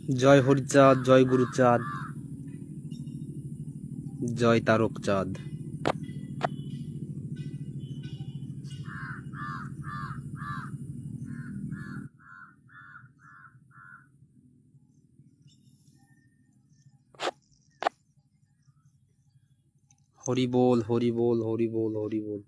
জয় হরিচাঁদ, জয় গুরুচাঁদ, জয় তারক চাঁদ। হরি বল, হরি বল, হরি বল, হরি বল।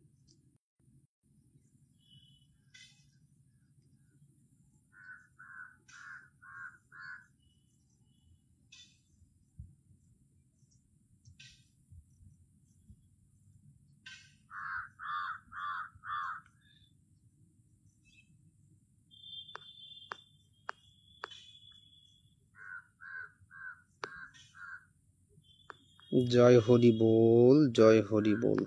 জয় হরি বল, জয় হরি বল।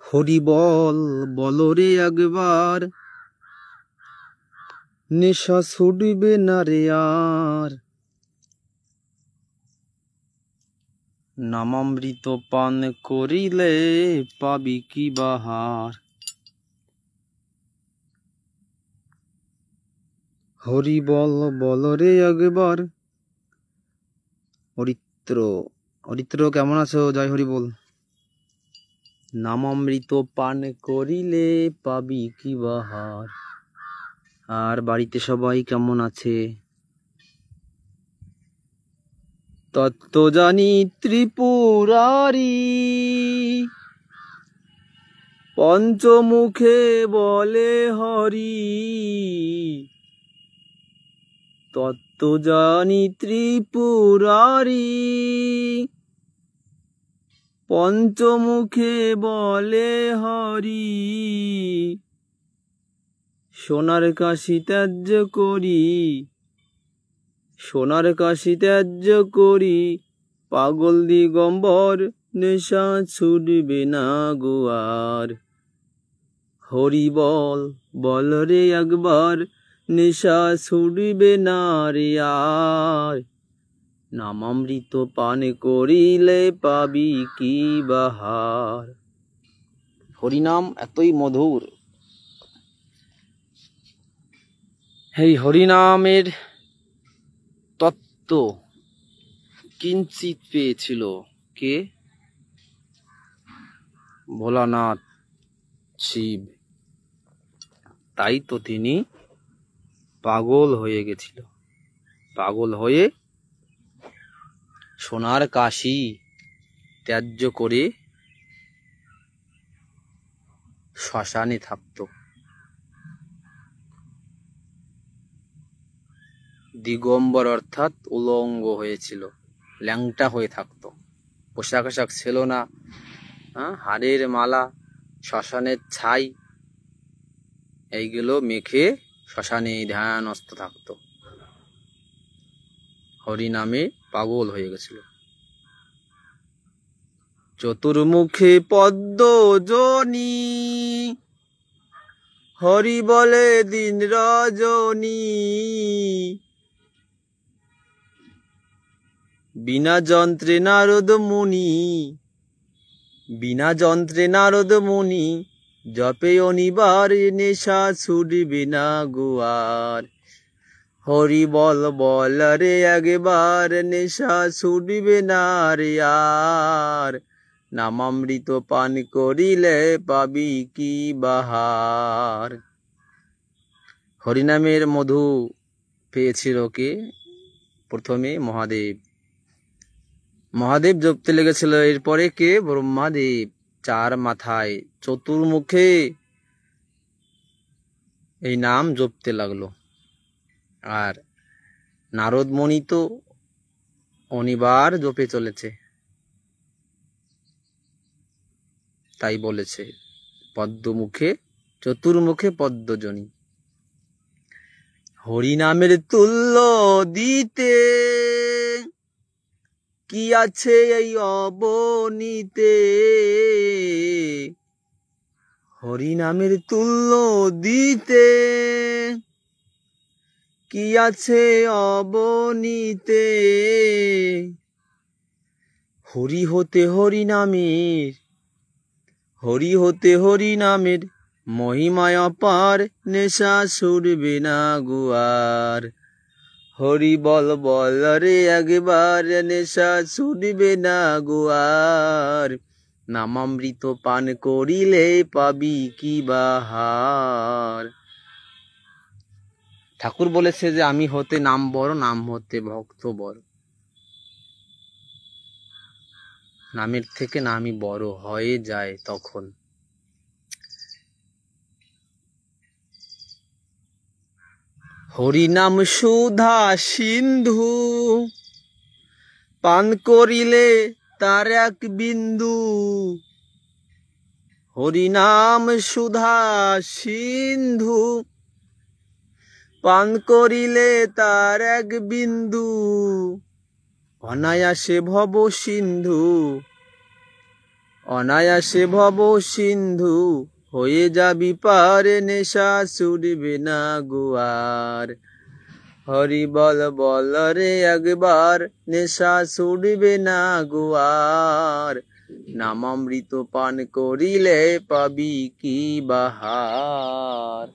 হরি বল, বলো রে একবার, নেশা ছুটবে না রে আর। নামামৃত পান করিলে পাবি কি বাহার। হরি বল, বলো রে একবার। হরিত্র, হরিত্র কেমন আছো? জয় হরি বল। নামামৃত পান করিলে পাবি কি বাহার। আর বাড়িতে সবাই কেমন আছে? তত্ত্ব জানি ত্রিপুরারি, পঞ্চমুখে বলে হরি। তত্ত্ব জানি ত্রিপুরারি, পঞ্চমুখে বলে হরি। সোনার কাশি ত্যায্য করি, সোনার কাশি ত্যায্য করি, পাগল দিগম্বর নেশা ছুটবে না গোয়ার। হরি বল, বল রে একবার, নেশা ছুটবে না রে আর। নামামৃত পান করিলে পাবি কি বাহার। হরিনাম এতই মধুর। এই হরিনামের তত্ত্ব কিঞ্চিত পেয়েছিল কে? ভোলানাথ শিব। তাই তো তিনি পাগল হয়ে গেছিল। পাগল হয়ে সোনার কাশি ত্যায্য করে শ্মশানে থাকত। দিগম্বর অর্থাৎ উলঙ্গ হয়েছিল, ল্যাংটা হয়ে থাকত। পোশাক আশাক ছিল না, হাড়ের মালা, শ্মশানের ছাই, এইগুলো মেখে শ্মশানে ধ্যানস্থ থাকত। হরি নামে পাগল হয়ে গেছিল। চতুর্মুখে পদ্ম জনি, হরি বলে দিন রজনী। বিনা যন্ত্রে নারদ মুনি, বিনা যন্ত্রে নারদ মুনি, জপে অনিবার নেশা ছুটবে না গোয়ার। হরি বল, বল রে একবার, নেশা ছুটবে না রে আর। নামামৃত পান করিলে পাবি কি বাহার। হরিনামের মধু পেয়েছিল কে? প্রথমে মহাদেব। মহাদেব জপতে লেগেছিল। এরপরে কে? ব্রহ্মাদেব। চার মাথায় চতুর্মুখে এই নাম জপতে লাগলো। আর নারদ মুনি তো অনিবার জপে চলেছে, তাই বলেছে পদ্মমুখে, চতুর্মুখে পদ্মজনী। হরিনামের তুল্য দিতে কি আছে এই অবনীতে। হরিনামের তুল্য দিতে কি আছে অবনীতে। হরি হতে হরিনামের, হরি হতে হরিনামের মহিমায় অপার নেশা ছুটবে না গুয়ার। হরি বল বল রে একবার নেশা ছুটবে না গুয়ার। নামামৃত পান করিলে পাবি কি বাহার। ঠাকুর বলেছে যে আমি হতে নাম বড়, নাম হতে ভক্ত বড়। নামের থেকে নামই বড় হয়ে যায় তখন। হরিনাম সুধা সিন্ধু পান করিলে তার এক বিন্দু। হরিনাম সুধা সিন্ধু পান করিলে তার এক বিন্দু। অনায়াসে ভব সিন্ধু, অনায়াসে ভব সিন্ধু হয়ে যাবি পার। নেশা ছুটবে না গুয়ার। হরি বল বল রে একবার নেশা ছুটবে না গুয়ার। নামামৃত পান করিলে পাবি কি বাহার।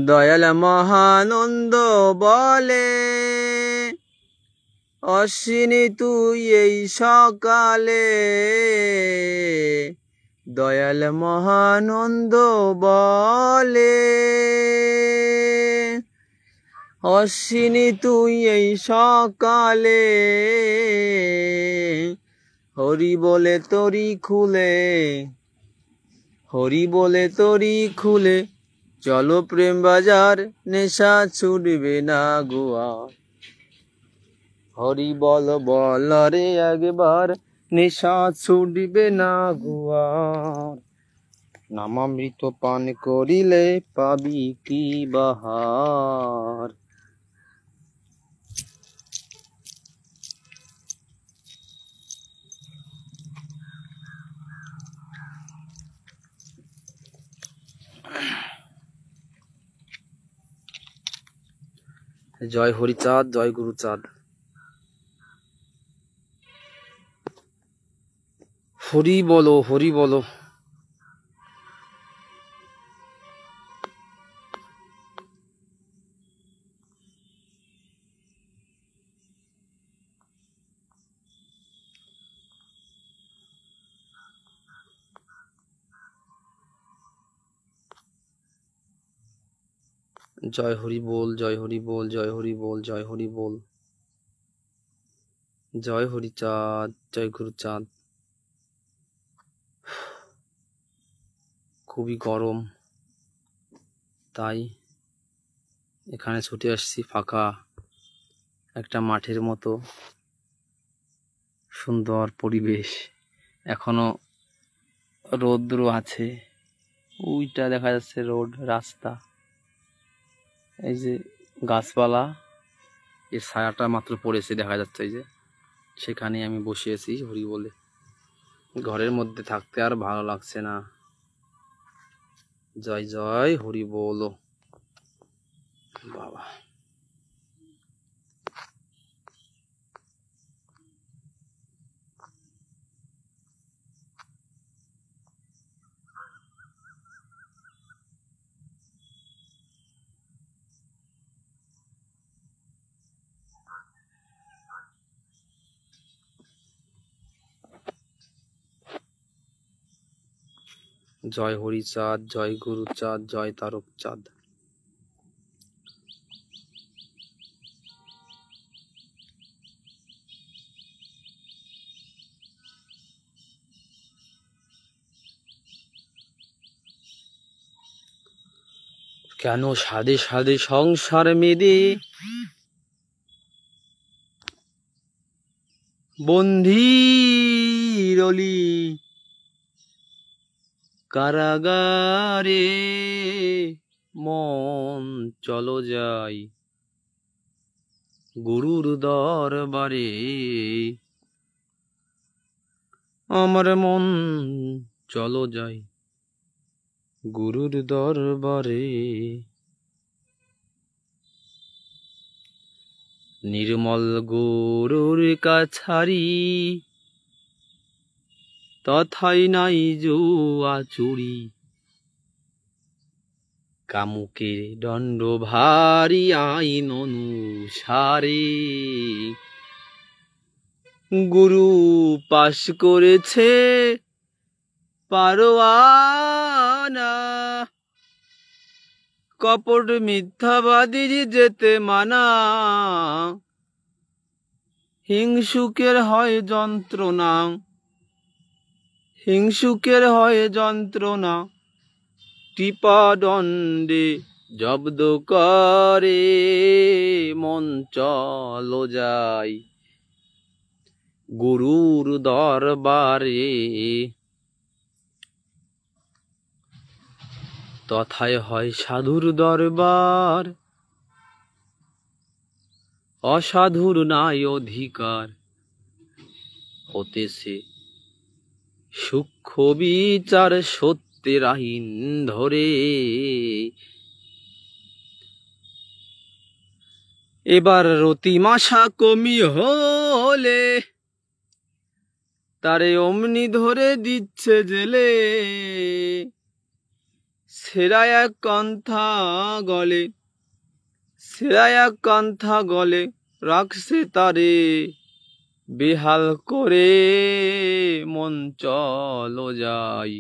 দয়াল মহানন্দ বলে অশ্বিনী তুই এই সকালে। দয়াল মহানন্দ বলে অশ্বিনী তুই এই সকালে। হরি বলে তরি খুলে, হরি বলে তরি খুলে চলো প্রেম বাজার। নেশা ছুটবে না গুয়ার। হরি বল বল রে একবার নেশা ছুটবে না গুয়ার। নামামৃত পান করিলে পাবি কি বাহার। জয় হরিচাঁদ, জয় গুরুচাঁদ। হরি বলো, হরি বলো। জয় হরি বল, জয় হরি বল, জয় হরি বল, জয় হরি বল। জয় হরিচাঁদ, জয় গুরুচাঁদ। খুবই গরম, তাই এখানে ছুটে আসছি ফাঁকা একটা মাঠের মতো। সুন্দর পরিবেশ, এখনো রৌদ্র আছে। ওইটা দেখা যাচ্ছে রোড, রাস্তা। এই যে গাছপালা, এর ছায়াটা মাত্র পড়েছে দেখা যাচ্ছে। এই যে সেখানে আমি বসে আছি হরি বলে। ঘরের মধ্যে থাকতে আর ভালো লাগছে না। জয় জয় হরি বলো বাবা। জয় হরিচাঁদ, জয় গুরুচাঁদ, জয় তারকচাঁদ। কেন সাধে সাধে সংসার মেদে বন্ধীরলি কারাগারে। মন চলো যাই গুরুর দরবারে। আমার মন চলো যাই গুরুর দরবারে। নির্মল গুরুর কাছারি তথাই নাই জুয়া চুরি কামুকের দণ্ড ভারী আইন অনুসারে গুরু পাশ করেছে পারোয়ানা কপট মিথ্যাবাদীর যেতে মানা হিংসুকের হয় যন্ত্রণা হিংসুকের হয় যন্ত্রণা টিপা দণ্ডে জব্দ করে মন চলো যাই গুরুর দরবারে তথায় হয় সাধুর দরবার অসাধুর নাই অধিকার হতেছে সূক্ষ্ম বিচার সত্যের আইন ধরে এবার রতিমাশা কমি হলে তারে অমনি ধরে দিচ্ছে জেলে সেরা এক কন্থা গলে সেরা এক কান্থা গলে রাখছে তারে বেহাল করে মন চলো যাই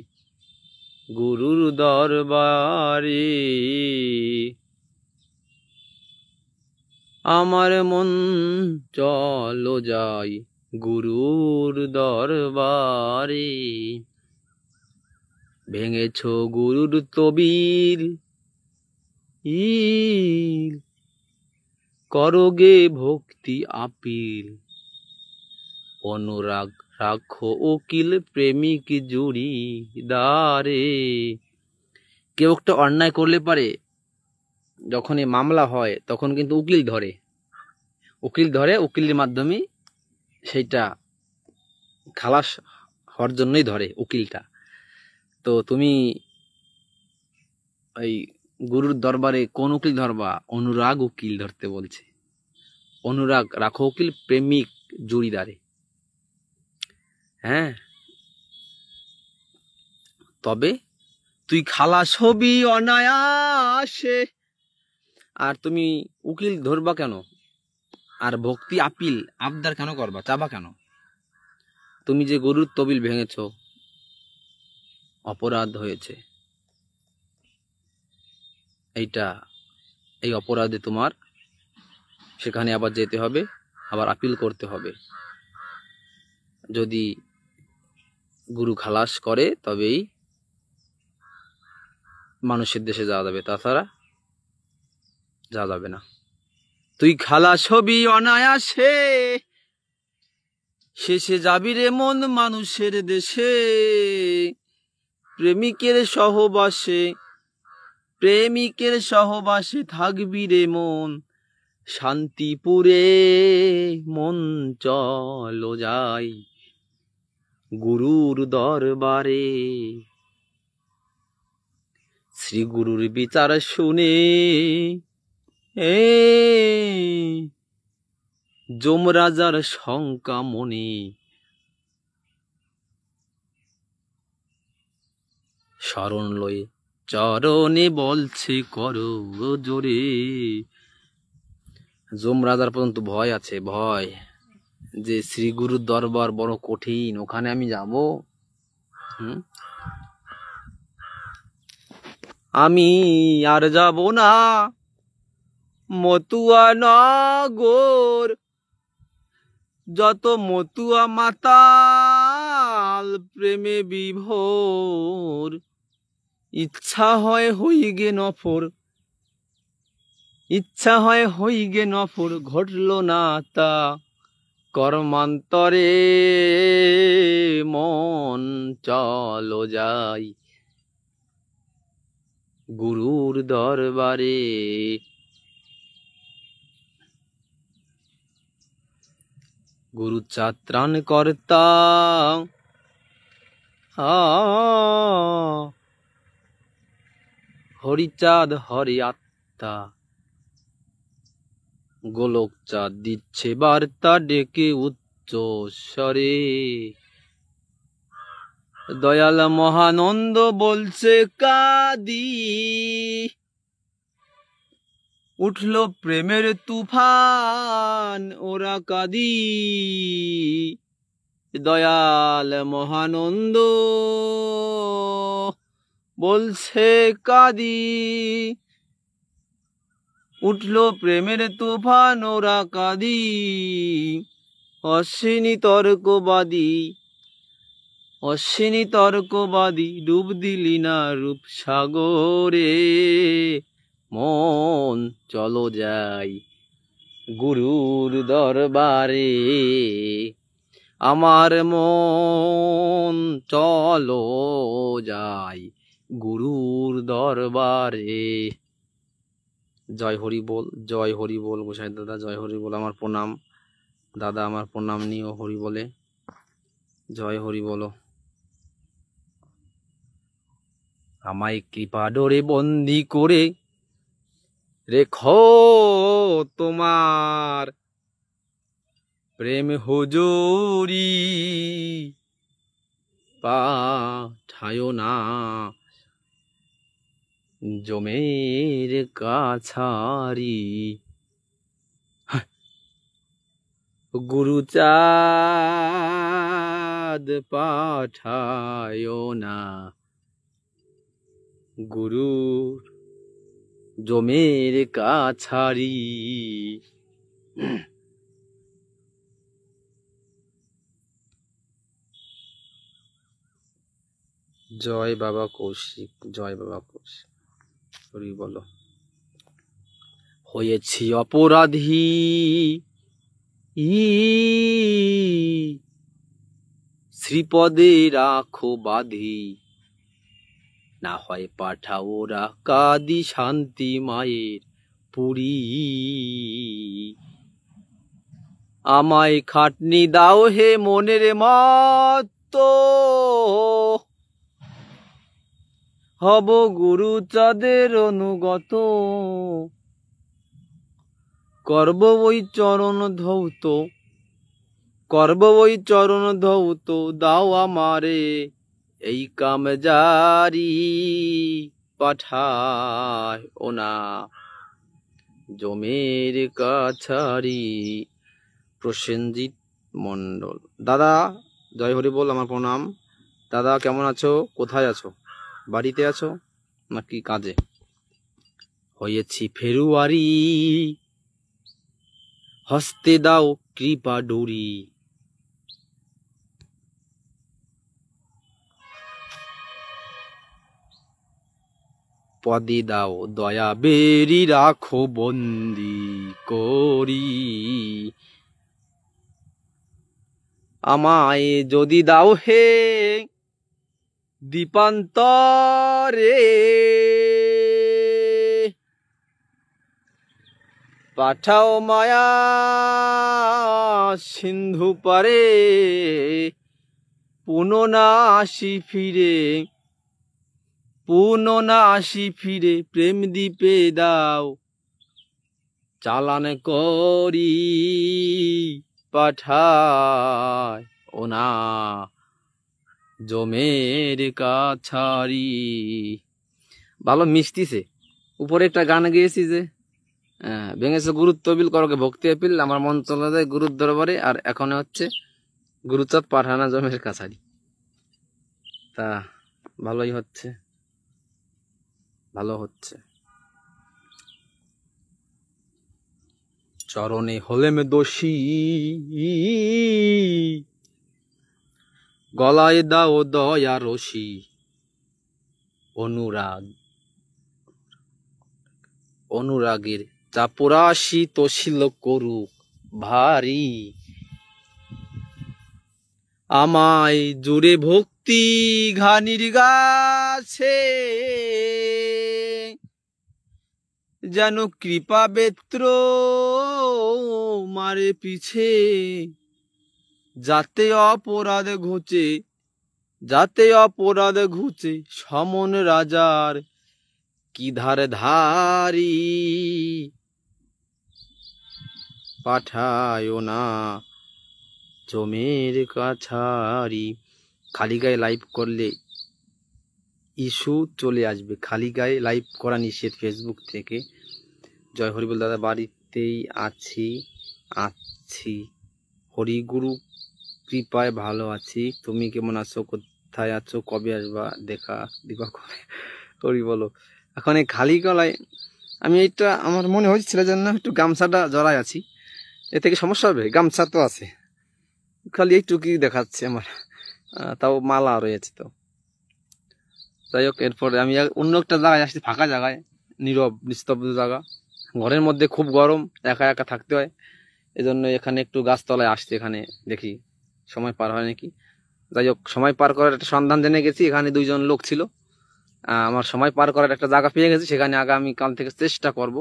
গুরুর দরবারে আমার মন চলো যাই গুরুর দরবারে ভেঙেছ গুরুর তবিল ইল করগে ভক্তি আপিল অনুরাগ রাখো উকিল প্রেমিক জুড়ি দারে কেউ একটা অন্যায় করলে পারে যখন এই মামলা হয় তখন কিন্তু উকিল ধরে উকিলের মাধ্যমে সেইটা খালাস হওয়ার জন্যই ধরে উকিলটা। তো তুমি এই গুরুর দরবারে কোন উকিল ধরবা? অনুরাগ উকিল ধরতে বলছে। অনুরাগ রাখো উকিল প্রেমিক জুড়িদারে। হ্যাঁ, তবে তুই খালাস হবি অনায়াসে। আর তুমি উকিল ধরবা কেন? আর ভক্তি আপিল আবদার কেন করবা, চাবা কেন? তুমি যে গরুর তবিল ভেঙেছ, অপরাধ হয়েছে, এই অপরাধে তোমার সেখানে আবার যেতে হবে, আবার আপিল করতে হবে। যদি গুরু খালাস করে তবেই মানুষের দেশে যাওয়া যাবে, তাছাড়া যাওয়া যাবে না। তুই খালাস হবি অনায়াসে, শেষে যাবি রে মন মানুষের দেশে। প্রেমিকের সহবাসে থাকবি রে মন শান্তিপুরে। মন চলো যাই গুরুর দরবারে। শ্রী গুরুর বিচার শুনে যমরাজার শঙ্কা মনে, শরণ লয়ে চরণে বলছে করো জোরে। যমরাজার পর্যন্ত ভয় আছে, ভয় যে শ্রী গুরুর দরবার বড় কঠিন, ওখানে আমি যাব। আমি আর যাব না মতুয়া নগর, যত মতুয়া মাতাল প্রেমে বিভোর। ইচ্ছা হয় হই গে নফর, ঘটল না তা কর্মান্তরে। মন চলো যাই গুরুর দরবারে। গুরু চাত্রাণ কর্তা হরিচাঁদ হরি আত্মা। গোলক চাঁদ দিচ্ছে বার্তা ডেকে উচ্চ স্বরে, দয়াল মহানন্দ বলছে কাঁদি, উঠল প্রেমের তুফান ওরা কাঁদি, দয়াল মহানন্দ বলছে কাঁদি, উঠল প্রেমের তুফান ওরা কাঁদি, অশ্বিনী তর্কবাদী, অশ্বিনী তর্কবাদী, ডুব দিলি না রূপ সাগরে, মন চলো যাই গুরুর দরবারে, আমার মন চলো যাই গুরুর দরবারে। জয় হরি বল, জয় হরি বল গোসাই দাদা, জয় হরি বল। আমার প্রণাম দাদা, আমার প্রণাম নিও হরি বলে, জয় হরি বলো। আমায় কৃপা ডোরে বন্দি করে রেখো তোমার প্রেম হুজুরি, পাঠায়ো না জমের কাছারি, গুরুচাঁদ পাঠায়ো না গুরুর জমের কাছারি। জয় বাবা কৌশিক, জয় বাবা কৌশিক, হরি বলো। হয়েছি অপরাধী শ্রীপদে রাখো বাঁধি, না হয় পাঠাও রা কাদি শান্তি মায়ের পুরী, আমায় খাটনি দাও হে মনের মত, হব গুরুচাঁদের অনুগত, করব ওই চরণ ধৌত, করব ওই চরণ ধৌত, দাও আমারে এই কাম জারি, পাঠায় ও না জমের কাছারি। প্রসেনজিৎ মন্ডল দাদা, জয় হরি বল, আমার প্রণাম দাদা। কেমন আছো, কোথায় আছো, বাড়িতে আছো নাকি কাজে? হয়েছি ফেরুয়ারি হস্তে দাও কৃপা ডুরি, পদে দাও দয়া বেরি রাখো বন্দি করি, আমায় যদি দাও হে দীপান্তরে, পাঠাও মায়া সিন্ধু পারে, পুনঃ না আসি ফিরে, পুনঃ না আসি ফিরে, প্রেম দ্বীপে দাও চালান করি, পাঠায় ও না জমের কাছারি। ভালো মিষ্টিছে। উপরে একটা গান গেয়েছি যে ভেঙেছে গুরুত্ব বিল, করকে ভক্তি আপিল, আমার মন চলে যায় গুরুর দরবারে, আর এখন হচ্ছে গুরুচাঁদ পাঠানা জমের কাছারি। তা ভালোই হচ্ছে, ভালো হচ্ছে। চরণে হলেম দোষী, গলায় দাও দয়া রশি, অনুরাগ অনুরাগের চাপরাশি তশিল করুক ভারী, আমায় জুড়ে ভক্তি ঘানির গাছে, যেন কৃপা বেত্র মারে পিছে, যাতে অপরাধ ঘুচে, যাতে অপরাধ ঘুচে, সমন রাজার কি ধার ধারি, পাঠায় না জমের কাছারি। খালি গায়ে লাইভ করলে ইস্যু চলে আসবে, খালি গায়ে লাইভ করা নিষেধ ফেসবুক থেকে। জয় হরিবল দাদা, বাড়িতেই আছি হরিগুরু কৃপায় ভালো আছি। তুমি কেমন আছো? কোথায় আছো? কবে আসবা? দেখা দিবা কবে? হরি বলো। এখন এই খালি গলায় আমি এইটা আমার মনে হয়েছিল জন্য একটু গামছাটা জড়াই আছি। এ থেকে সমস্যা হবে? গামছা তো আছে, খালি এইটুকুই দেখাচ্ছে আমার, তাও মালা রয়েছে। তো যাই হোক, এরপরে আমি অন্য একটা জায়গায় আসছি, ফাঁকা জায়গায়, নীরব নিস্তব্ধ জায়গা। ঘরের মধ্যে খুব গরম, একা একা থাকতে হয়, এজন্য এখানে একটু গাছতলায় আসছি। এখানে দেখি সময় পার হয় নাকি। যাই হোক, সময় পার করার একটা সন্ধান জেনে গেছি। এখানে দুইজন লোক ছিল, আমার সময় পার করার একটা জায়গা পেয়ে গেছি। সেখানে আগামীকাল থেকে চেষ্টা করব,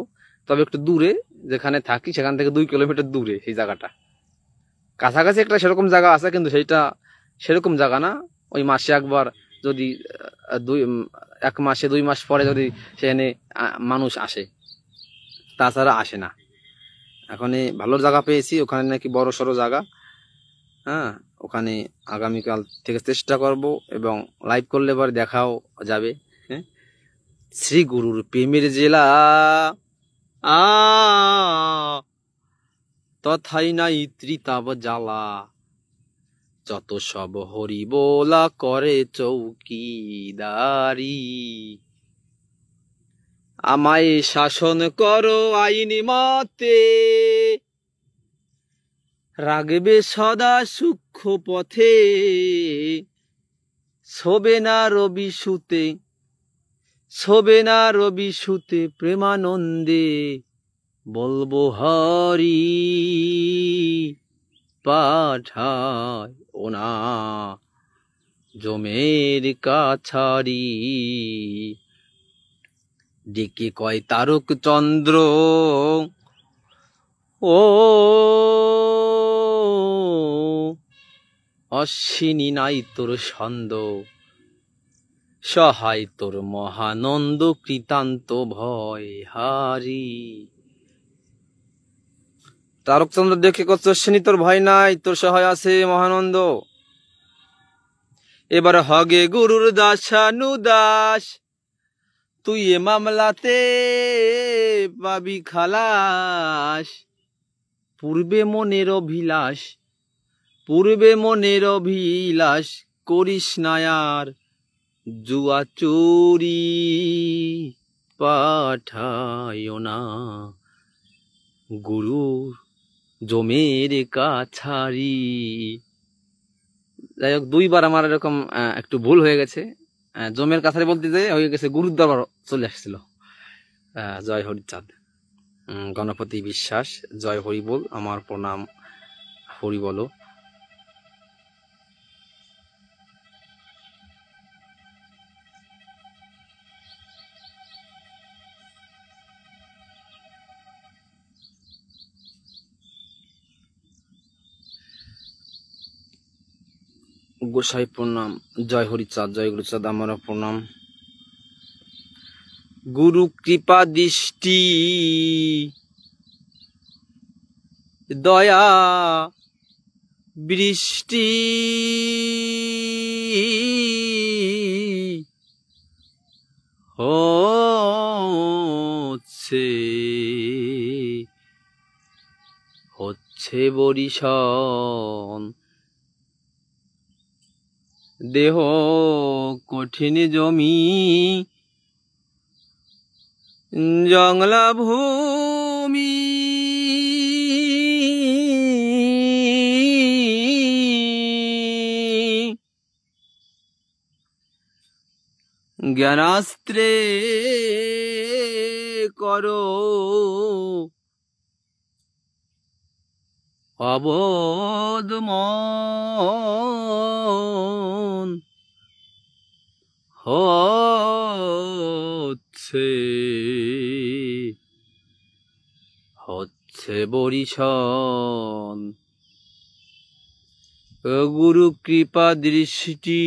তবে একটু দূরে, যেখানে থাকি সেখান থেকে 2 কিলোমিটার দূরে সেই জায়গাটা। কাছাকাছি একটা সেরকম জায়গা আছে, কিন্তু সেইটা সেরকম জায়গা না। ওই মাসে একবার যদি 1 মাসে 2 মাস পরে যদি সেখানে মানুষ আসে, তাছাড়া আসে না। এখন ভালো জায়গা পেয়েছি, ওখানে নাকি বড় সড়ো জায়গা। হ্যাঁ, ওখানে আগামীকাল থেকে চেষ্টা করব, এবং লাইভ করলে পরে দেখাও যাবে। হ্যাঁ, শ্রী গুরুর প্রেমের জেলা তথাই নাই ত্রিতাব জ্বালা, যত সব হরি বলা করে চৌকিদারি। আমায় শাসন করো আইনি মতে, রাগবে সদা সূক্ষ্ম পথে। শোবে না রবি সুতে প্রেমানন্দে, বলবো হরি পাঠায় ওনা জমের কাছারি। ডেকে কয় তারক চন্দ্র, ও অশ্বিনী নাই তোর ছন্দ, সহায় তোর মহানন্দ কৃতান্ত ভয় হারি। তারকচন্দ্র দেখে কত অশ্বিনী তোর ভয় নাই, তোর সহায় আছে মহানন্দ। এবার হগে গুরুর দাসানুদাস, তুই এ মামলাতে পাবি খালাস। পূর্বে মনের অভিলাষ, করিস না আর জুয়া চুরি, পাঠায় না গুরুর জমের কাছারি। যাই হোক, 2বার আমার এরকম একটু ভুল হয়ে গেছে। জমের কাছারি বলতে যে হয়ে গেছে গুরুর দরবার চলে আসছিল। জয় হরিচাঁদ, গণপতি বিশ্বাস, জয় হরি বল, আমার প্রণাম, হরি বলো। গোসাই প্রণাম, জয় হরিচাঁদ, জয় গুরুচাঁদ, আমারও প্রণাম। গুরু কৃপা দৃষ্টি দয়া বৃষ্টি, হচ্ছে বরিশন, দেহ কঠিন জমি, জংলা ভূমি, জ্ঞানাস্ত্রে করো অবোধ মন, হচ্ছে বরিশন। গুরু কৃপা দৃষ্টি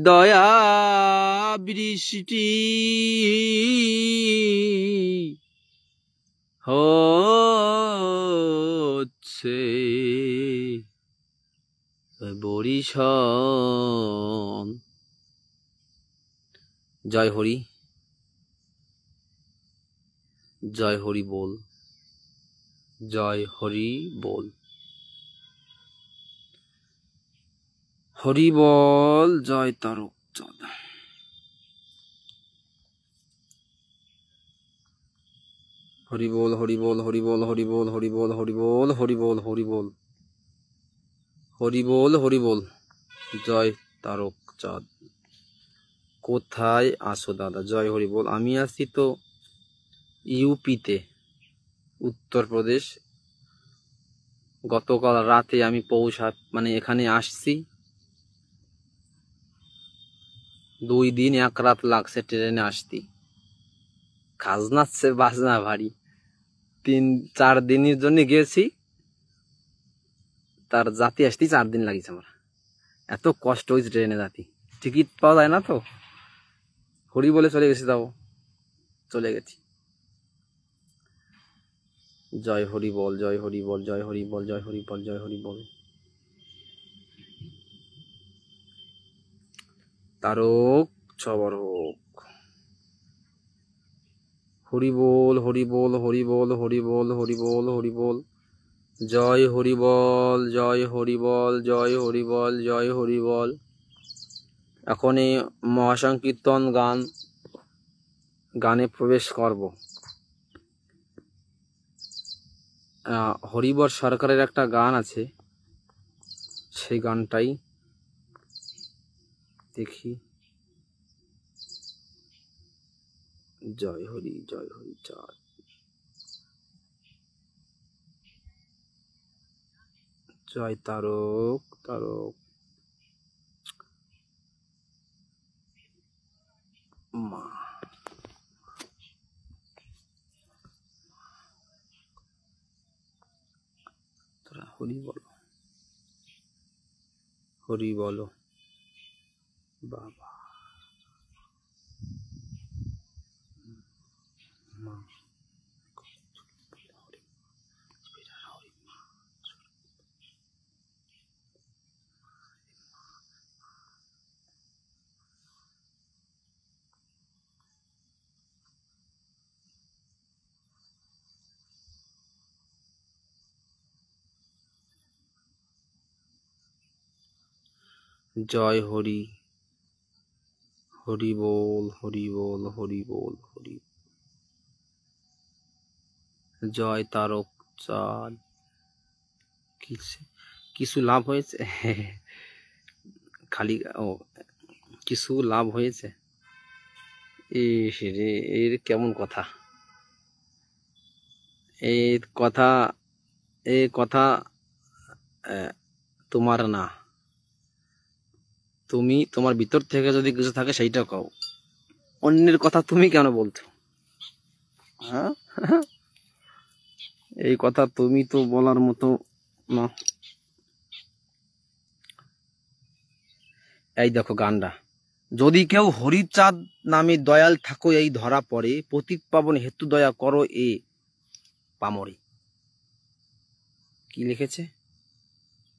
দয়া বৃষ্টি, হচ্ছে বরিশাল। জয় হরি, জয় হরি বল, জয় হরি বল, হরি বল, জয় তারক চাঁদ। হরি বল, হরি বল, হরি বল, হরি বল, হরি বল, হরি বল, হরি বল, হরি বল, হরি বল, হরি বল, জয় তারক চাঁদ। কোথায় আসো দাদা? জয় হরি বল। আমি আছি তো ইউপিতে, উত্তরপ্রদেশ। গতকাল রাতে আমি এখানে আসছি। 2 দিন 1 রাত লাগছে ট্রেনে আসতে। খাজনাচ্ছে বাজনা ভারী। 3-4 দিনের জন্য গেছি, তার জাতি আসতে 4 দিন লাগিয়েছে আমার। এত কষ্ট হয়েছে ট্রেনে জাতি, টিকিট পাওয়া যায় না তো। হরি বলে চলে গেছি, তাও চলে গেছি। জয় হরি বল, জয় হরি বল, জয় হরি বল, জয় হরি বল, জয় হরি বল। তারক সবার হোক। হরি বল, হরি বল, হরি বল, হরি বল, হরি বল, হরি বল, জয় হরি বল, জয় হরি বল, জয় হরি বল, জয় হরি বল। এখন এই মহাসংকীর্তন গানে প্রবেশ করব। হরিবর সরকারের একটা গান আছে, সেই গানটাই দেখি। জয় হরি, জয় হরি চাঁদ, জয় তারক তারক মা। তোরা হরি বলো, হরি বলো বাবা মা। জয় হরি, হরি বল, হরি বল, হরি বল, হরি, জয় তারক চাঁদ। কিছু লাভ হয়েছে? খালি কিছু লাভ হয়েছে? রে, এর কেমন কথা? এই কথা, এই কথা তোমার না। তুমি তোমার ভিতর থেকে যদি কিছু থাকে সেইটা কও, অন্যের কথা তুমি কেন বলছো? হ্যাঁ, এই কথা তুমি তো বলার মতো না। এই দেখো গানটা, যদি কেউ হরিচাঁদ নামে দয়াল থাকো এই ধরা পড়ে, পতিত পাবন হেতু দয়া করো এ পামরে। কি লিখেছে?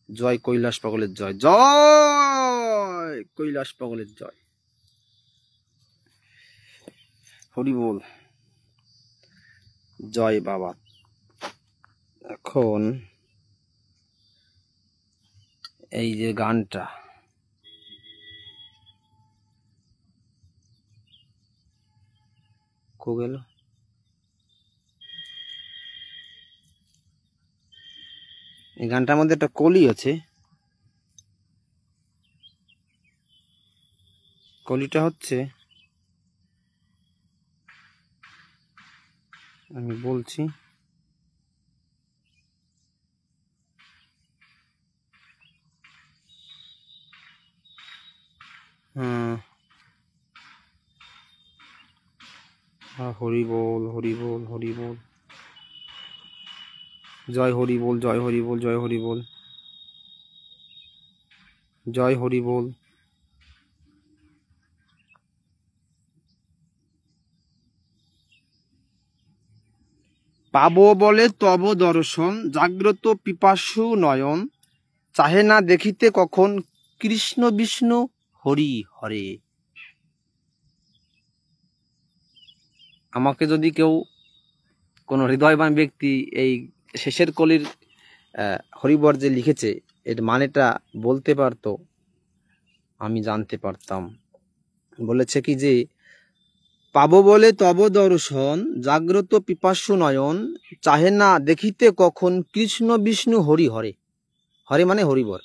জয় কৈলাস পাগলের জয়, জয় কৈলাস পাগলের জয়। হরি বল, জয় বাবা। এখন এই যে গানটা, কো গেল? এই গানটার মধ্যে একটা কলি আছে। কলিটা হচ্ছে, আমি বলছি, হরি বল, হরি বল, হরি বল, জয় হরি বল, জয় হরি বল, জয় হরি বল, জয় হরি বল, পাবো বলে তব দর্শন, জাগ্রত পিপাসু নয়ন, চাহে না দেখিতে কখন কৃষ্ণ বিষ্ণু হরি হরে। আমাকে যদি কেউ কোনো হৃদয়বান ব্যক্তি এই শেষের কলির হরিবর যে লিখেছে এর মানেটা বলতে পারতো, আমি জানতে পারতাম। বলেছে কি যে পাবো বলে তব দর্শন, জাগ্রত পিপাসু নয়ন, চাহে না দেখিতে কখন কৃষ্ণ বিষ্ণু হরি হরে। হরে মানে হরিবর।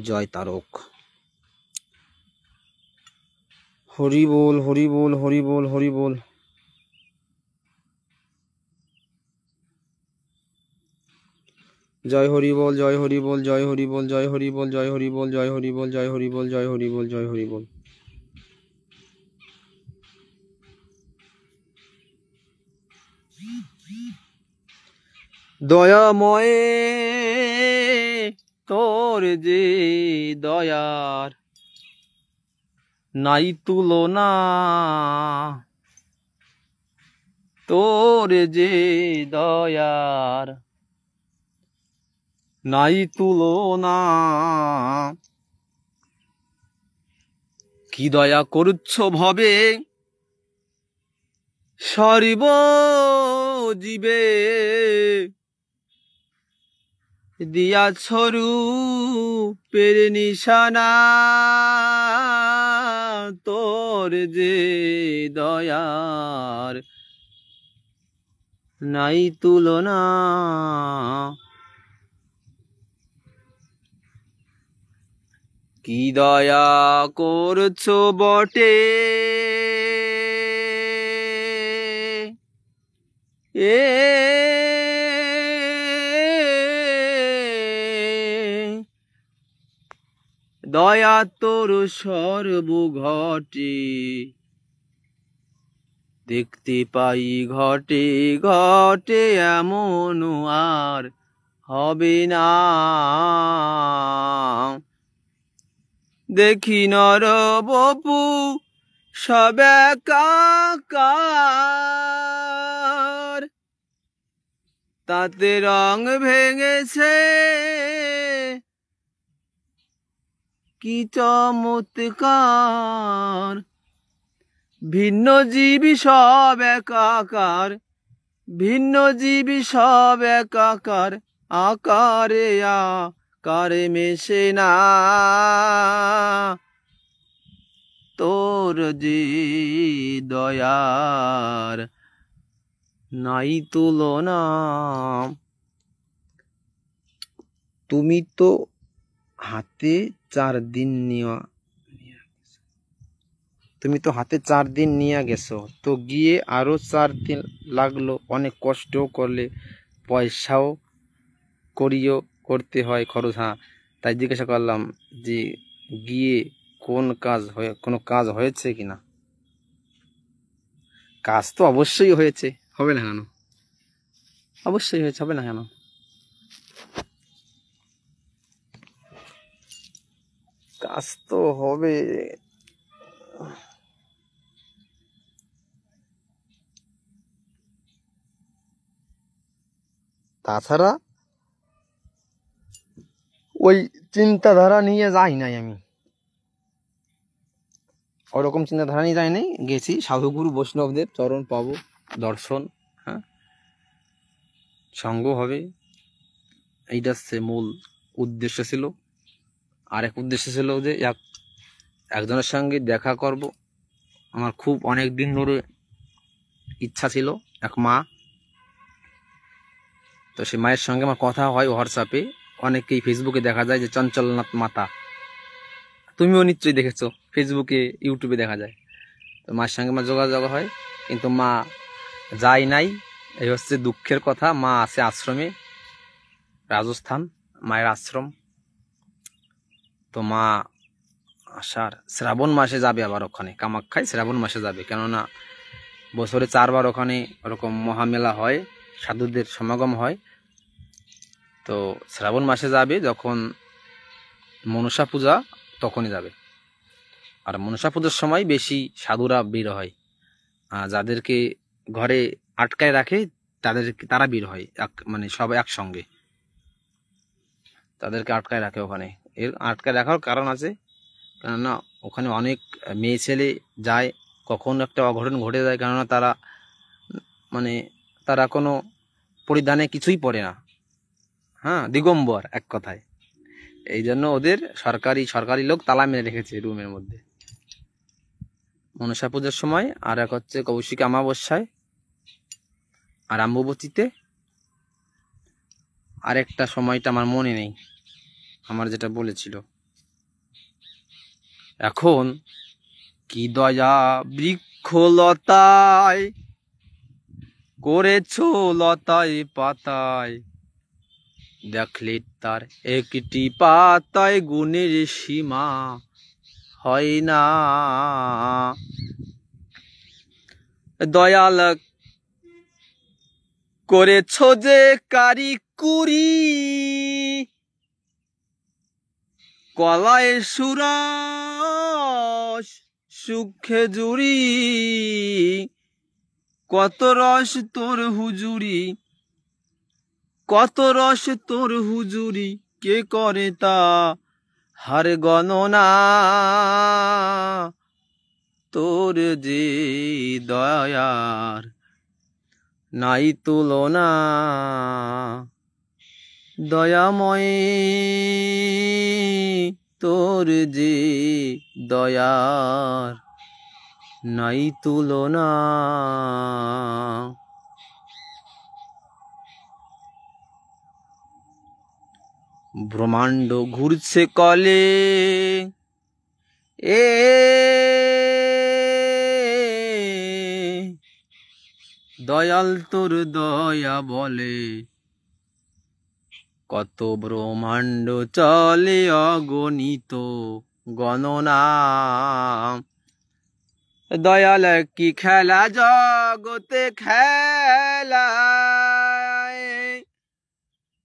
জয় তারক। হরি বল হরি বল হরি বল হরি বল। জয় হরি বল জয় হরি বল জয় হরি বল জয় হরি বল জয় হরি বল জয় হরি বল জয় হরি বল জয় হরি বল জয় হরি বল। দয়াময়ে তোর যে দয়ার নাই তুলনা, তোর যে দয়ার নাই তুলনা, কি দয়া করছ ভবে সর্ব জীবে, দিয়াছ রূপের নিশানা, তোর যে দয়ার নাই তুলনা। কি দয়া করছো বটে এ দয়া তোর সর্ব ঘটে, দেখতে পাই ঘটে ঘটে এমন আর হবে না, দেখি নর বপু সব একাকার, তাতে রং ভেঙেছে কি চমৎকার, ভিন্ন জীবী সব একাকার, ভিন্ন জীবী সব একাকার, আকারে আকারে মেশে না, তোর যে দয়ার নাই তুলনা। তুমি তো হাতে 4 দিন নিয়া, তুমি তো হাতে 4 দিন নিয়ে গেছো, তো গিয়ে আরো 4 দিন লাগলো, অনেক কষ্ট করলে, পয়সাও করিও করতে হয় খরচ। হ্যাঁ, তাই জিজ্ঞাসা করলাম যে গিয়ে কোনো কাজ হয়েছে কিনা। কাজ তো অবশ্যই হয়েছে, হবে না কেন, অবশ্যই হয়েছে, হবে না কেন। কাজ তো হবে। তাছাড়া ওই চিন্তাধারা নিয়ে যাই নাই আমি, ওরকম চিন্তাধারা নিয়ে যাই নাই। গেছি সাধুগুরু বৈষ্ণবদের চরণ পাবো, দর্শন, হ্যাঁ, সঙ্গ হবে, এইটা হচ্ছে মূল উদ্দেশ্য ছিল। আর এক উদ্দেশ্য ছিল যে একজনের সঙ্গে দেখা করব, আমার খুব অনেক দিন ধরে ইচ্ছা ছিল, এক মা। তো সে মায়ের সঙ্গে আমার কথা হয় হোয়াটসঅ্যাপে, অনেকেই ফেসবুকে দেখা যায় যে চঞ্চলনাথ মাতা, তুমিও নিশ্চয়ই দেখেছো, ফেসবুকে ইউটিউবে দেখা যায়। তো মায়ের সঙ্গে আমার যোগাযোগ হয়, কিন্তু মা যায় নাই, এই হচ্ছে দুঃখের কথা। মা আছে আশ্রমে, রাজস্থান, মায়ের আশ্রম। তো মা আসার শ্রাবণ মাসে যাবে, আবার ওখানে কামাখ্যায় শ্রাবণ মাসে যাবে, কেননা বছরে 4 বার ওখানে ওরকম মহামেলা হয়, সাধুদের সমাগম হয়। তো শ্রাবণ মাসে যাবে, যখন মনসা পূজা তখনই যাবে। আর মনসা পূজার সময় বেশি সাধুরা বের হয়, যাদেরকে ঘরে আটকায় রাখে তারা বের হয়, মানে সব একসঙ্গে তাদেরকে আটকায় রাখে ওখানে। এর আটকায় রাখার কারণ আছে, কেননা ওখানে অনেক মেয়ে ছেলে যায়, কখন একটা অঘটন ঘটে যায়, কেননা তারা মানে তারা কোনো পরিধানে কিছুই পরে না, হ্যাঁ, দিগম্বর এক কথায়। এই জন্য ওদের সরকারি লোক তালা মেরে রেখেছে রুমের মধ্যে মনসা পুজোর সময়, আর এক হচ্ছে কৌশিক অমাবস্যায়, আর অম্বুবাচীতে, আরেকটা সময়টা আমার মনে নেই, আমার যেটা বলেছিল। এখন কি দয়া বৃক্ষলতায় করেছ লতায় পাতায়, দেখলে তার একটি পাতায় গুণের সীমা হয় না। দয়াল করেছ যে কারিকুরি, কলায় সুরস সুখে জুড়ি, কত রস তোর হুজুরি, কত রস তোর হুজুরি, কে করে তা হার গণনা, তোর যে দয়ার নাই তুলনা। দয়াময় তোর যে দয়ার নাই তুলনা। ব্রহ্মাণ্ড ঘুরছে কলে এ দয়াল তোর দয়া বলে, কত ব্রহ্মাণ্ড চলে অগণিত গণনা। দয়াল কি খেলা জগতে খেলা,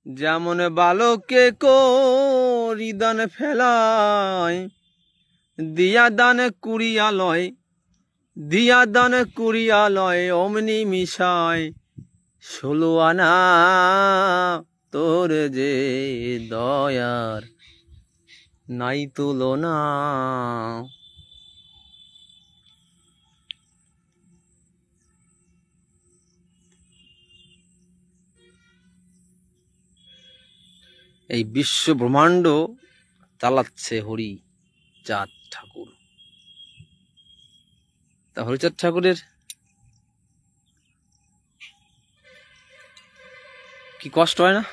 যেমন বালকে করি দান ফেলায়, দিয়া দান কুড়িয়ালয়, দিয়া দান কুড়িয়ালয়, অমনি মিশায় 16 আনা, তোর যে দয়ার নাই তুলনা। এই বিশ্ব ব্রহ্মাণ্ড চালাচ্ছে হরিচাঁদ ঠাকুর। তা হরিচাঁদ ঠাকুরের কি কষ্ট হয় না?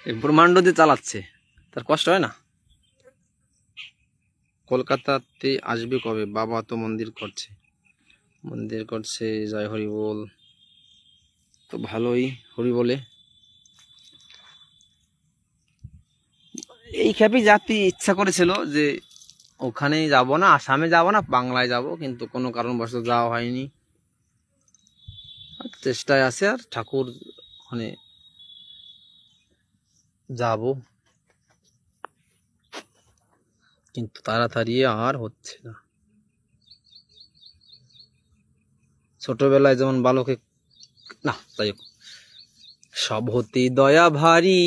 এই ব্রহ্মাণ্ড যে চালাচ্ছে তার কষ্ট হয় না? কলকাতাতে আসবে কবে? বাবা তো মন্দির করছে, জয় হরি বল, তো ভালোই হরি বলে। এই খ্যাপি জাতি ইচ্ছা করেছিল যে ওখানে যাব না, আসামে যাব না, বাংলায় যাব, কিন্তু কোনো কারণবশত যাওয়া হয়নি। চেষ্টায় আছে, আর ঠাকুর ওখানে যাব, কিন্তু তাড়াতাড়ি আর হচ্ছে না। ছোটবেলায় যেমন বালকে না, তাই সব হতে দয়া ভারী,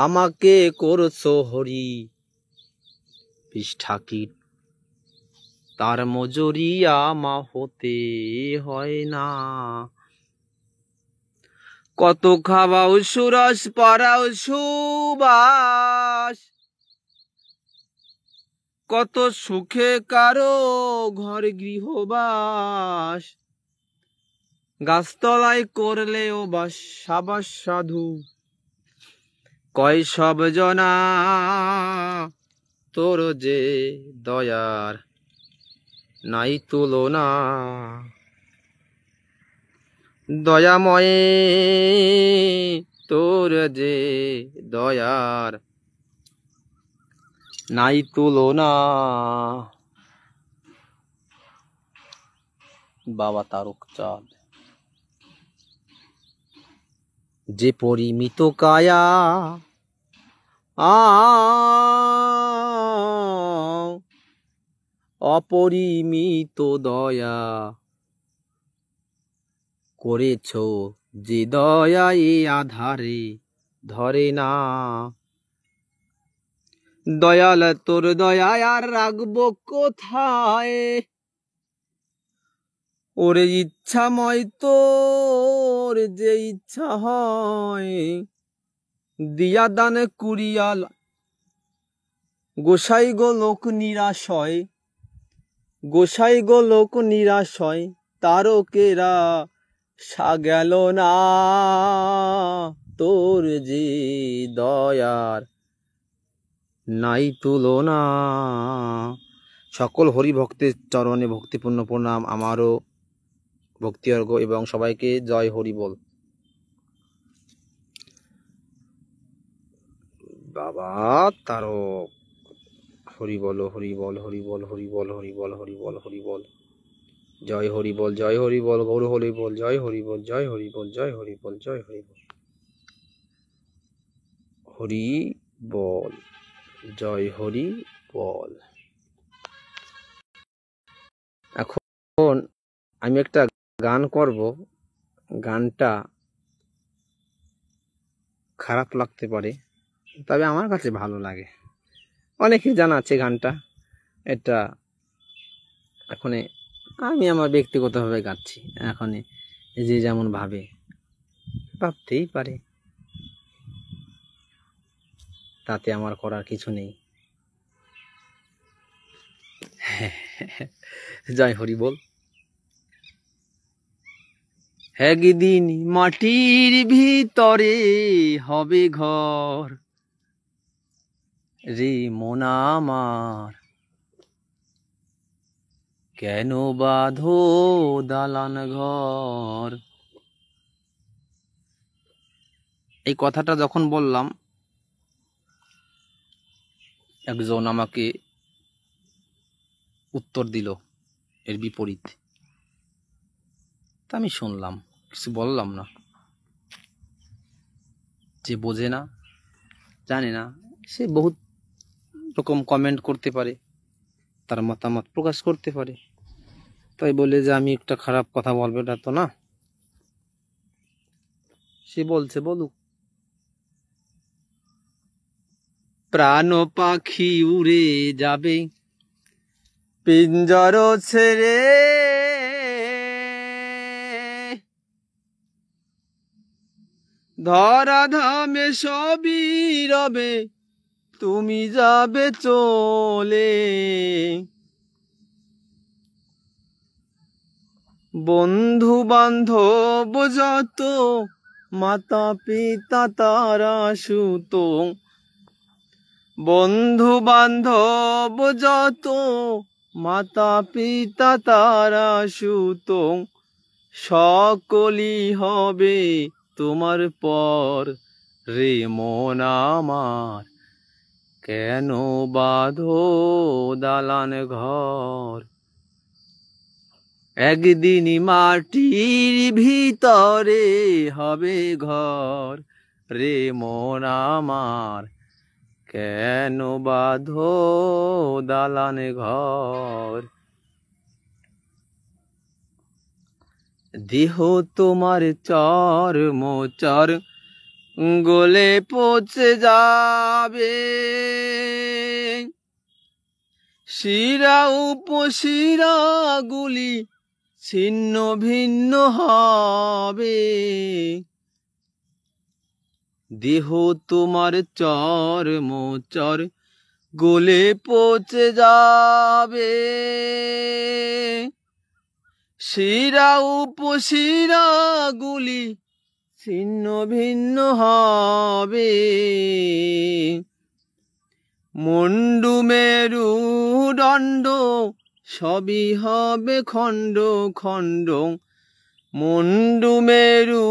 আমাকে করছো হরি, বিষ ঠাকির তার মজুরি আমা হতে হয় না। কত খাওয়াও সুরস পরাও সুবাস, কত সুখে কারো ঘর গৃহবাস, গাছতলায় করলেও বাস সাবাস সাধু, কয় সব জনা তোর যে দয়ার নাই তুলনা। দয়াময় তোর যে দয়ার নাই তুলনা। বাবা তারকচাঁদ। যে পরিমিত কায়া অপরিমিত দয়া করেছ, যে দয়া এ আধারে ধরে না। দয়াল তোর দয়া আর রাখবো কোথায়, ওরে ইচ্ছাময় তোর যে ইচ্ছা হয়, দিয়া দান কুড়িয়াল গোসাই গো লোক নিরাশয়, গোসাই গো লোক নিরাশয়, তারকেরা সা গেল না। তোর যে দয়ার নাই তুলনা। সকল হরি ভক্তের চরণে ভক্তিপূর্ণ প্রণাম, আমারও ভক্তিবর্গ এবং সবাইকে জয় হরি বল। বাবা তারক, হরি বল হরি বল হরি বল হরি বল হরি বল হরি বল হরি বল, জয় হরি বল জয় হরি বল, গৌর হরি বল, জয় হরি বল জয় হরি বল জয় হরি বল জয় হরি বল, হরি বল জয় হরি বল। এখন আমি একটা গান করব, গানটা খারাপ লাগতে পারে, তবে আমার কাছে ভালো লাগে। অনেকে জানা আছে গানটা, এটা এখন আমি আমার ব্যক্তিগতভাবে গাচ্ছি। এখন যে যেমন ভাবে ভাবতেই পারে, তাতে আমার করার কিছু নেই। জয় হরি বল। একদিন মাটির ভিতরে হবে ঘর রে মন আমার, কেন বাঁধো দালান ঘর। এই কথাটা যখন বললাম, একজন আমাকে উত্তর দিল এর বিপরীত। তা আমি শুনলাম, কিছু বললাম না। যে বোঝে না, জানে না, সে বহুত রকম কমেন্ট করতে পারে, তার মতামত প্রকাশ করতে পারে। তাই বলে যে আমি একটা খারাপ কথা বলবো এটা তো না। সে বলছে বলুক। প্রাণ পাখি উড়ে যাবে পিঞ্জর ছেড়ে, ধরা ধামে সবই রবে, তুমি যাবে চলে। বন্ধু বান্ধব যত, মাতা পিতা তারা সুত, বন্ধু বান্ধব যত, মাতা পিতা তারা সুত, সকলই হবে তোমার পর রে মন আমার, কেন বাঁধো দালান ঘর। একদিন মাটির ভিতরে হবে ঘর রে মন আমার, কেন বাঁধো দালান ঘর। দেহ তোমার চর্মচর গলে পচে যাবে, শিরা উপশিরা গুলি ছিন্ন ভিন্ন হবে। দেহ তোমার চর্মচর গলে পচে যাবে, শিরা উপশিরা গুলি ছিন্ন ভিন্ন হবে। মুন্ডু মেরু দণ্ড সবই হবে খণ্ড খণ্ড, মুন্ডু মেরু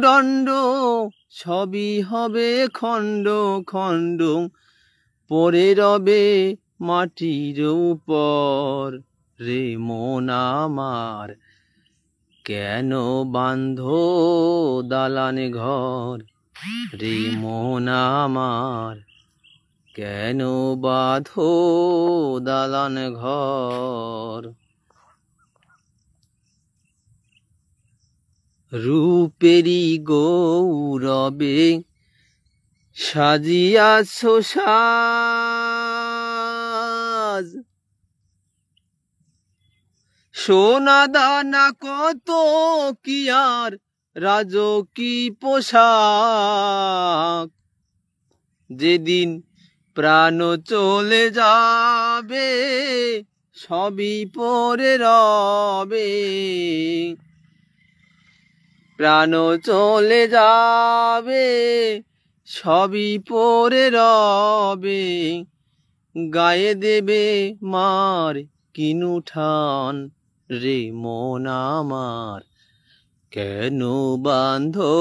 দণ্ড সবই হবে খণ্ড খণ্ড, পড়ে রবে মাটির উপর রে মন আমার, কেন বাঁধো দালান ঘর রে মন আমার, কেন বাঁধো দালান ঘর, রূপেরি গৌরবে সাজিয়াছ সাজ, সোনা দানা কত কি আর রাজকী পোশাক, যেদিন প্রাণ চলে যাবে সবই পরে রবে, প্রাণ চলে যাবে সবই পরে রবে, গায়ে দেবে মার কিনু ঠান রে মন আমার, কেন বাঁধো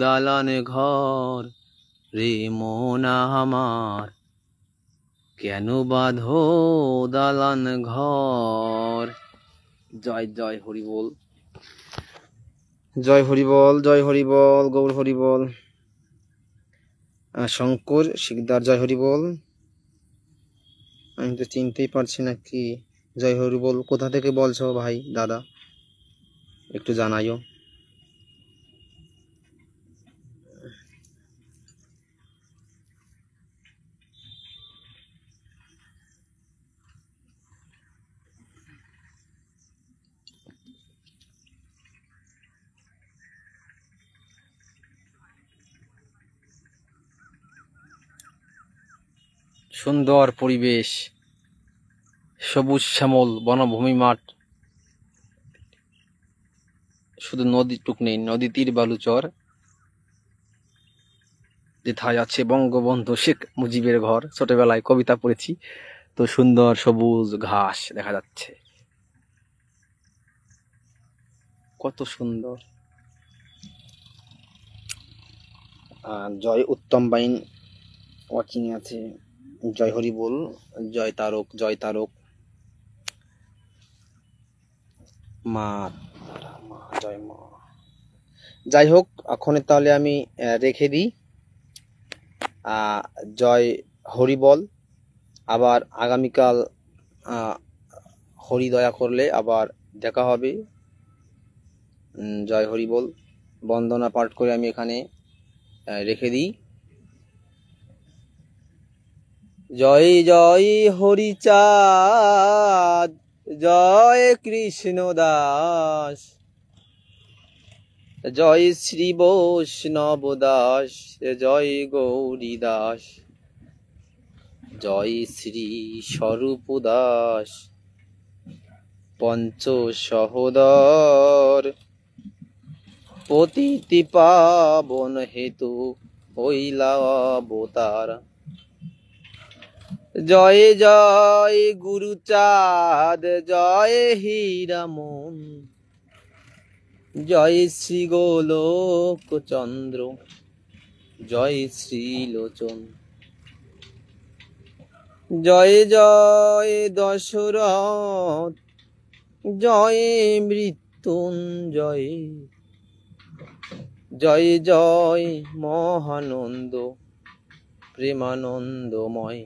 দালান ঘর রে মন আমার, কেন বাঁধো দালান ঘর। জয় জয় হরি বল, জয় হরি বল, জয় হরি বল, গৌর হরি বল। শঙ্কর শিকদার জয় হরি বল। আমি তো চিনতেই পারছি না কি জয় হরি বল কোথা থেকে বলছো ভাই দাদা, একটু জানাইও। সুন্দর পরিবেশ, সবুজ শ্যামল বনভূমি মাঠ, শুধু নদী টুক নেই, নদী তীর বালুচর, যেথায় আছে বঙ্গবন্ধু শেখ মুজিবের ঘর। ছোটবেলায় কবিতা পড়েছি তো, সুন্দর সবুজ ঘাস দেখা যাচ্ছে, কত সুন্দর। জয় উত্তম বাইন ওয়াচিং আছে, জয় হরি বল, জয় তারক, জয় তারক, মা জয় মা। যাই হোক, এখন তাহলে আমি রেখে দিই। জয় হরি বল, আবার আগামীকাল হরি দয়া করলে আবার দেখা হবে। জয় হরি বল, বন্দনা পাঠ করে আমি এখানে রেখে দিই। জয় জয় হরিচাঁদ, জয় কৃষ্ণ দাস, জয় শ্রী বৈষ্ণব দাস, জয় গৌরী দাস, জয় শ্রী স্বরূপ দাস, পঞ্চ সহোদর, পতিতি পাবন হেতু হইলা অবতার। জয় জয় গুরুচাঁদ, জয় হীরামন, জয় শ্রী গোলোক চন্দ্র, জয় শ্রী লোচন, জয় জয় দশরথ, জয় মৃত্যুঞ্জয়, জয় জয় মহানন্দ প্রেমানন্দময়,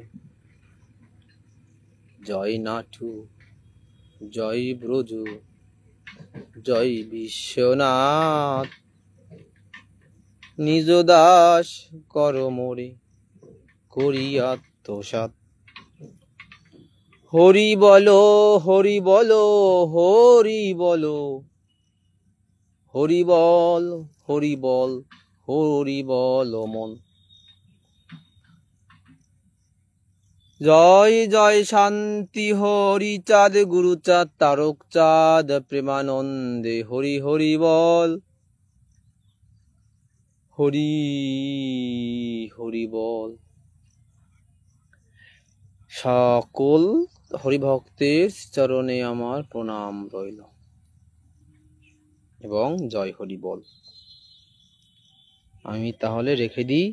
জয় নাটু, জয় ব্রজ, জয় বিশ্বনাথ, নিজ দাস কর মোরে করি আত্মসাৎ। হরি বলো, হরি বলো, হরি বলো, হরি বল, হরি বল, হরি বল মন। জয় জয় শান্তি হরিচাঁদ, গুরুচাঁদ, তারকচাঁদ, প্রেমানন্দে হরি হরি বল, হরি হরি বল। সকল হরিভক্তের চরণে আমার প্রণাম রইল এবং জয় হরি বল। আমি তাহলে রেখে দিই।